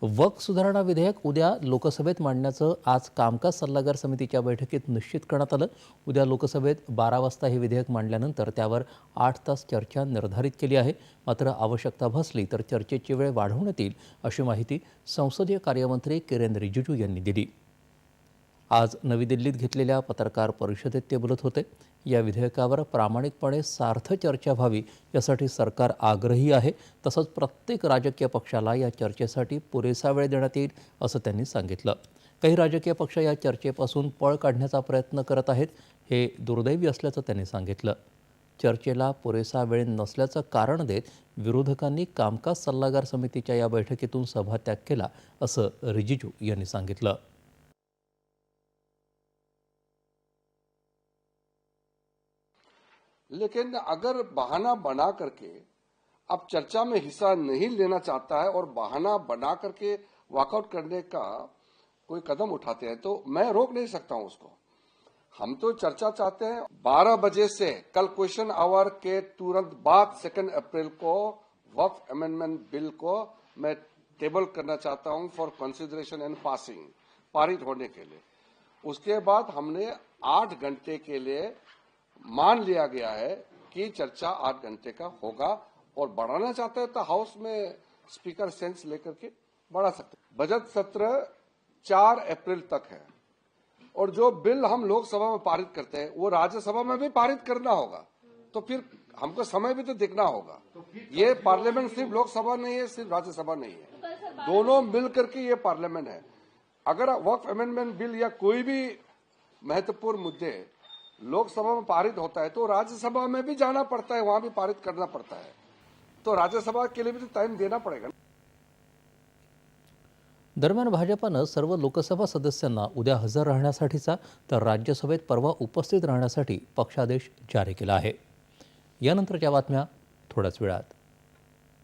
वक्फ सुधारणा विधेयक उद्या लोकसभेत मांडण्याचं आज कामकाज सल्लागार समितीच्या बैठकीत निश्चित करण्यात आलं। उद्या लोकसभेत 12 वाजता हे विधेयक मांडल्यानंतर त्यावर 8 तास चर्चा निर्धारित केली आहे। मात्र आवश्यकता भासली तर चर्चेची वेळ वाढवण्यात येईल अशी माहिती संसदीय कार्यमंत्री किरेन रिजिजू यांनी दिली। आज नवी दिल्लीत घेतलेल्या पत्रकार परिषदेत ते बोलत होते। या विधेयकावर प्रामाणिकपणे सार्थ चर्चा व्हावी यासाठी सरकार आग्रही आहे। तसंच प्रत्येक राजकीय पक्षाला या चर्चेसाठी पुरेसा वेळ देण्यात येईल असं त्यांनी सांगितलं। काही राजकीय पक्ष या चर्चेपासून पळ काढण्याचा प्रयत्न करत आहेत, हे दुर्दैवी असल्याचं त्यांनी सांगितलं। चर्चेला पुरेसा वेळ नसल्याचं कारण देत विरोधकांनी कामकाज सल्लागार समितीच्या या बैठकीतून सभात्याग केला असं रिजिजू यांनी सांगितलं। लेकिन अगर बहाना बना करके अब चर्चा में हिस्सा नहीं लेना चाहता है और बहाना बना करके वॉकआउट करने का कोई कदम उठाते हैं तो मैं रोक नहीं सकता हूं उसको। हम तो चर्चा चाहते हैं। 12 बजे से कल क्वेश्चन आवर के तुरंत बाद 2 अप्रैल को वक्फ अमेंडमेंट बिल को मैं टेबल करना चाहता हूं फॉर कंसिडरेशन एंड पासिंग, पारित होने के लिए। उसके बाद हमने 8 घंटे के लिए मान लिया गया है कि चर्चा 8 घंटे का होगा और बढ़ाना चाहते हैं तो हाउस में स्पीकर सेंस लेकर के बढ़ा सकते हैं। बजट सत्र 4 अप्रैल तक है और जो बिल हम लोकसभा में पारित करते हैं वो राज्यसभा में भी पारित करना होगा, तो फिर हमको समय भी तो देखना होगा। ये पार्लियामेंट सिर्फ लोकसभा नहीं है, सिर्फ राज्यसभा नहीं है, दोनों मिल करके ये पार्लियामेंट है। अगर वक्फ अमेंडमेंट बिल या कोई भी महत्वपूर्ण मुद्दे लोकसभा में पारित होता है तो राज्यसभा में भी जाना पड़ता है, वहां भी पारित करना पड़ता है, तो राज्यसभा के लिए भी तो टाइम देना पड़ेगा। दरम्यान भाजपानं सर्व लोकसभा सदस्यांना उद्या हजर राहण्यासाठीचा तर राज्यसभेत परवा उपस्थित राहण्यासाठी पक्षादेश जारी केला आहे। यानंतरच्या बातम्या थोड्याच वेळात।